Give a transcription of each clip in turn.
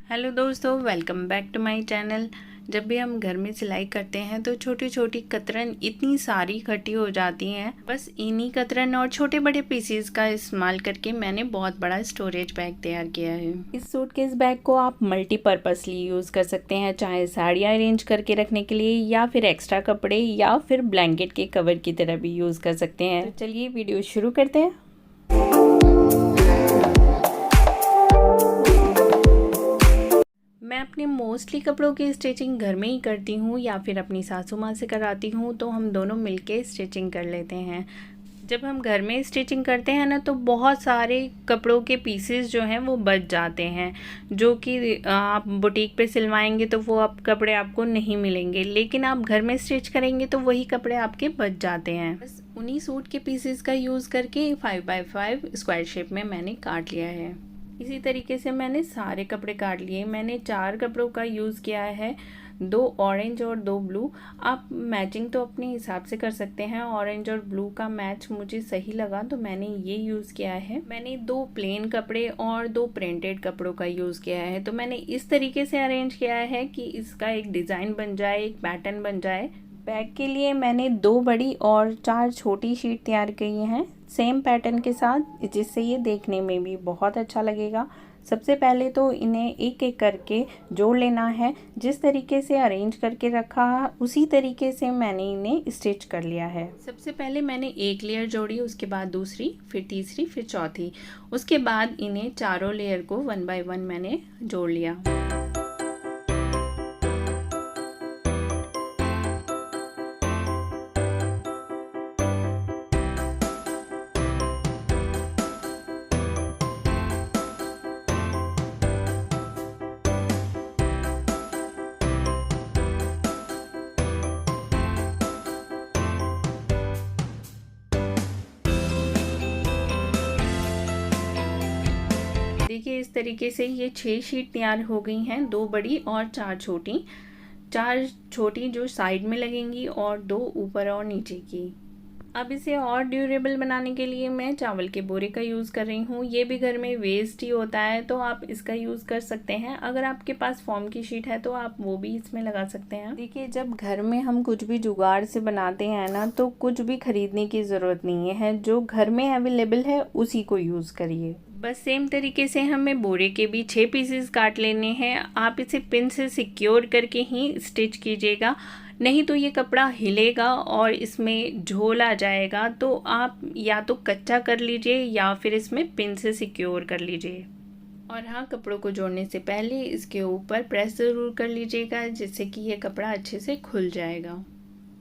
Hello दोस्तों, welcome back to my channel. जब भी हम घर में सिलाई करते हैं तो छोटी छोटी कतरन इतनी सारी इकट्ठी हो जाती हैं। बस इन्हीं कतरन और छोटे बड़े पीसेस का इस्तेमाल करके मैंने बहुत बड़ा स्टोरेज बैग तैयार किया है। इस सूटकेस बैग को आप मल्टीपर्पसली यूज़ कर सकते हैं, चाहे साड़ियाँ अरेंज करके रखने के लिए या फिर एक्स्ट्रा कपड़े या फिर ब्लैंकेट के कवर की तरह भी यूज़ कर सकते हैं। तो चलिए वीडियो शुरू करते हैं। मैं अपने मोस्टली कपड़ों की स्टिचिंग घर में ही करती हूँ या फिर अपनी सासू माँ से कराती हूँ, तो हम दोनों मिलके स्टिचिंग कर लेते हैं। जब हम घर में स्टिचिंग करते हैं ना, तो बहुत सारे कपड़ों के पीसेस जो हैं वो बच जाते हैं, जो कि आप बुटीक पे सिलवाएंगे तो वो आप कपड़े आपको नहीं मिलेंगे, लेकिन आप घर में स्टिच करेंगे तो वही कपड़े आपके बच जाते हैं। बस उन्हीं सूट के पीसेस का यूज़ करके 5x5 स्क्वायर शेप में मैंने काट लिया है। इसी तरीके से मैंने सारे कपड़े काट लिए। मैंने 4 कपड़ों का यूज़ किया है, 2 ऑरेंज और 2 ब्लू। आप मैचिंग तो अपने हिसाब से कर सकते हैं। ऑरेंज और ब्लू का मैच मुझे सही लगा तो मैंने ये यूज़ किया है। मैंने 2 प्लेन कपड़े और 2 प्रिंटेड कपड़ों का यूज़ किया है। तो मैंने इस तरीके से अरेंज किया है कि इसका एक डिज़ाइन बन जाए, एक पैटर्न बन जाए। बैग के लिए मैंने 2 बड़ी और 4 छोटी शीट तैयार की हैं सेम पैटर्न के साथ, जिससे ये देखने में भी बहुत अच्छा लगेगा। सबसे पहले तो इन्हें एक एक करके जोड़ लेना है। जिस तरीके से अरेंज करके रखा उसी तरीके से मैंने इन्हें स्टिच कर लिया है। सबसे पहले मैंने एक लेयर जोड़ी, उसके बाद दूसरी, फिर तीसरी, फिर चौथी। उसके बाद इन्हें चारों लेयर को 1 बाय 1 मैंने जोड़ लिया। देखिए इस तरीके से ये 6 शीट तैयार हो गई हैं, 2 बड़ी और 4 छोटी। 4 छोटी जो साइड में लगेंगी और 2 ऊपर और नीचे की। अब इसे और ड्यूरेबल बनाने के लिए मैं चावल के बोरे का यूज़ कर रही हूँ। ये भी घर में वेस्ट ही होता है, तो आप इसका यूज़ कर सकते हैं। अगर आपके पास फॉर्म की शीट है तो आप वो भी इसमें लगा सकते हैं। देखिए जब घर में हम कुछ भी जुगाड़ से बनाते हैं ना, तो कुछ भी खरीदने की ज़रूरत नहीं है। जो घर में अवेलेबल है उसी को यूज़ करिए। बस सेम तरीके से हमें बोरे के भी 6 पीसेस काट लेने हैं। आप इसे पिन से सिक्योर करके ही स्टिच कीजिएगा, नहीं तो ये कपड़ा हिलेगा और इसमें झोल आ जाएगा। तो आप या तो कच्चा कर लीजिए या फिर इसमें पिन से सिक्योर कर लीजिए। और हाँ, कपड़ों को जोड़ने से पहले इसके ऊपर प्रेस ज़रूर कर लीजिएगा, जिससे कि ये कपड़ा अच्छे से खुल जाएगा।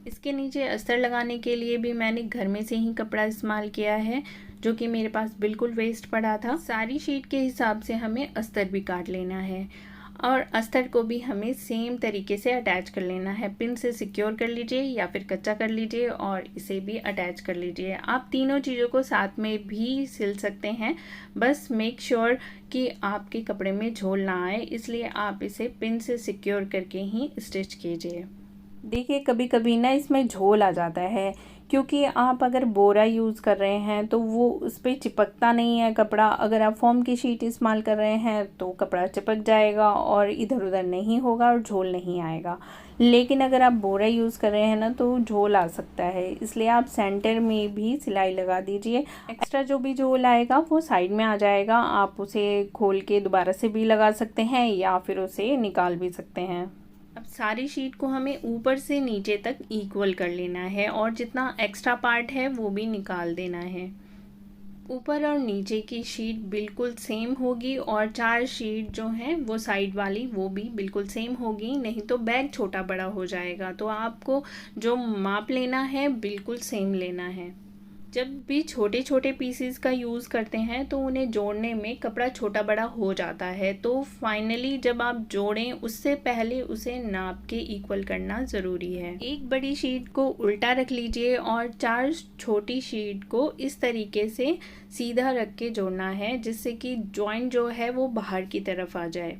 इसके नीचे अस्तर लगाने के लिए भी मैंने घर में से ही कपड़ा इस्तेमाल किया है, जो कि मेरे पास बिल्कुल वेस्ट पड़ा था। सारी शीट के हिसाब से हमें अस्तर भी काट लेना है और अस्तर को भी हमें सेम तरीके से अटैच कर लेना है। पिन से सिक्योर कर लीजिए या फिर कच्चा कर लीजिए और इसे भी अटैच कर लीजिए। आप तीनों चीज़ों को साथ में भी सिल सकते हैं, बस मेक श्योर कि आपके कपड़े में झोल ना आए, इसलिए आप इसे पिन से सिक्योर करके ही स्टिच कीजिए। देखिए कभी कभी ना इसमें झोल आ जाता है, क्योंकि आप अगर बोरा यूज़ कर रहे हैं तो वो उस पर चिपकता नहीं है कपड़ा। अगर आप फॉर्म की शीट इस्तेमाल कर रहे हैं तो कपड़ा चिपक जाएगा और इधर उधर नहीं होगा और झोल नहीं आएगा। लेकिन अगर आप बोरा यूज़ कर रहे हैं ना, तो झोल आ सकता है, इसलिए आप सेंटर में भी सिलाई लगा दीजिए। एक्स्ट्रा जो भी झोल आएगा वो साइड में आ जाएगा। आप उसे खोल के दोबारा से भी लगा सकते हैं या फिर उसे निकाल भी सकते हैं। अब सारी शीट को हमें ऊपर से नीचे तक इक्वल कर लेना है और जितना एक्स्ट्रा पार्ट है वो भी निकाल देना है। ऊपर और नीचे की शीट बिल्कुल सेम होगी और 4 शीट जो हैं वो साइड वाली वो भी बिल्कुल सेम होगी, नहीं तो बैग छोटा बड़ा हो जाएगा। तो आपको जो माप लेना है बिल्कुल सेम लेना है। जब भी छोटे छोटे पीसेस का यूज़ करते हैं तो उन्हें जोड़ने में कपड़ा छोटा बड़ा हो जाता है, तो फाइनली जब आप जोड़ें उससे पहले उसे नाप के इक्वल करना ज़रूरी है। एक बड़ी शीट को उल्टा रख लीजिए और 4 छोटी शीट को इस तरीके से सीधा रख के जोड़ना है, जिससे कि जॉइंट जो है वो बाहर की तरफ आ जाए।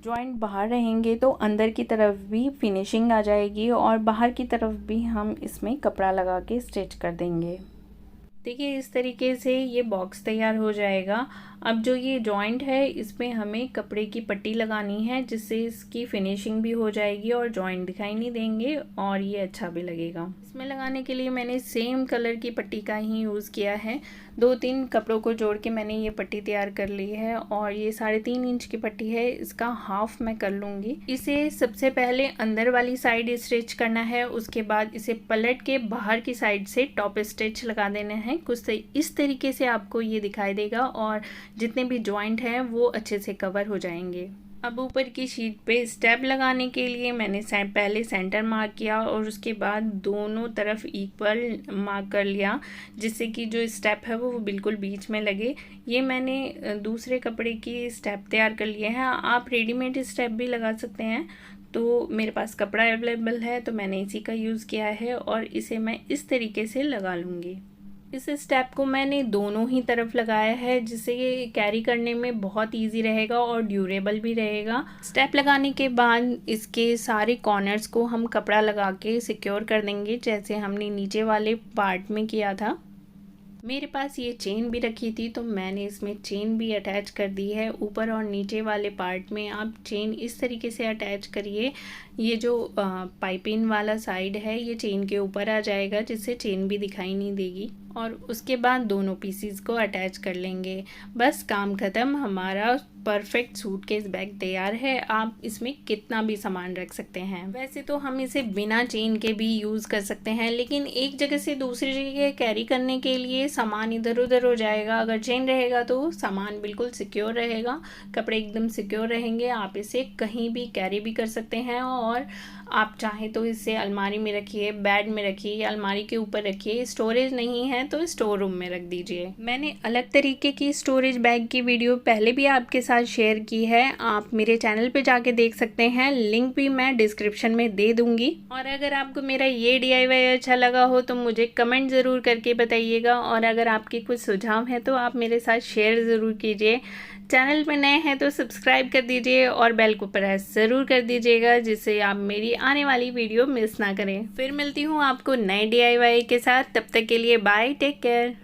जॉइंट बाहर रहेंगे तो अंदर की तरफ भी फिनिशिंग आ जाएगी और बाहर की तरफ भी हम इसमें कपड़ा लगा के स्टिच कर देंगे। देखिए इस तरीके से ये बॉक्स तैयार हो जाएगा। अब जो ये जॉइंट है इसमें हमें कपड़े की पट्टी लगानी है, जिससे इसकी फिनिशिंग भी हो जाएगी और जॉइंट दिखाई नहीं देंगे और ये अच्छा भी लगेगा। इसमें लगाने के लिए मैंने सेम कलर की पट्टी का ही यूज़ किया है। 2-3 कपड़ों को जोड़ के मैंने ये पट्टी तैयार कर ली है और ये 3.5 इंच की पट्टी है, इसका हाफ मैं कर लूँगी। इसे सबसे पहले अंदर वाली साइड स्टिच करना है, उसके बाद इसे पलट के बाहर की साइड से टॉप स्टिच लगा देने हैं। कुछ इस तरीके से आपको ये दिखाई देगा और जितने भी जॉइंट हैं वो अच्छे से कवर हो जाएंगे। अब ऊपर की शीट पे स्टेप लगाने के लिए मैंने पहले सेंटर मार्क किया और उसके बाद दोनों तरफ इक्वल मार्क कर लिया, जिससे कि जो स्टेप है वो बिल्कुल बीच में लगे। ये मैंने दूसरे कपड़े की स्टेप तैयार कर लिए हैं। आप रेडीमेड स्टेप भी लगा सकते हैं, तो मेरे पास कपड़ा अवेलेबल है तो मैंने इसी का यूज़ किया है और इसे मैं इस तरीके से लगा लूँगी। इस स्टेप को मैंने दोनों ही तरफ लगाया है, जिससे ये कैरी करने में बहुत इजी रहेगा और ड्यूरेबल भी रहेगा। स्टेप लगाने के बाद इसके सारे कॉर्नर्स को हम कपड़ा लगा के सिक्योर कर देंगे, जैसे हमने नीचे वाले पार्ट में किया था। मेरे पास ये चेन भी रखी थी तो मैंने इसमें चेन भी अटैच कर दी है। ऊपर और नीचे वाले पार्ट में आप चेन इस तरीके से अटैच करिए, ये जो पाइपिंग वाला साइड है ये चेन के ऊपर आ जाएगा, जिससे चेन भी दिखाई नहीं देगी। और उसके बाद दोनों पीसीज को अटैच कर लेंगे। बस काम ख़त्म, हमारा परफेक्ट सूटकेस बैग तैयार है। आप इसमें कितना भी सामान रख सकते हैं। वैसे तो हम इसे बिना चेन के भी यूज़ कर सकते हैं, लेकिन एक जगह से दूसरी जगह कैरी करने के लिए सामान इधर उधर हो जाएगा। अगर चेन रहेगा तो सामान बिल्कुल सिक्योर रहेगा, कपड़े एकदम सिक्योर रहेंगे। आप इसे कहीं भी कैरी भी कर सकते हैं और आप चाहें तो इसे अलमारी में रखिए, बेड में रखिए या अलमारी के ऊपर रखिए। स्टोरेज नहीं है तो स्टोर रूम में रख दीजिए। मैंने अलग तरीके की स्टोरेज बैग की वीडियो पहले भी आपके साथ शेयर की है, आप मेरे चैनल पे जाके देख सकते हैं, लिंक भी मैं डिस्क्रिप्शन में दे दूंगी। और अगर आपको मेरा ये DIY अच्छा लगा हो तो मुझे कमेंट ज़रूर करके बताइएगा, और अगर आपके कुछ सुझाव हैं तो आप मेरे साथ शेयर ज़रूर कीजिए। चैनल पे नए हैं तो सब्सक्राइब कर दीजिए और बेल को प्रेस ज़रूर कर दीजिएगा, जिससे आप मेरी आने वाली वीडियो मिस ना करें। फिर मिलती हूँ आपको नए DIY के साथ, तब तक के लिए बाय, टेक केयर।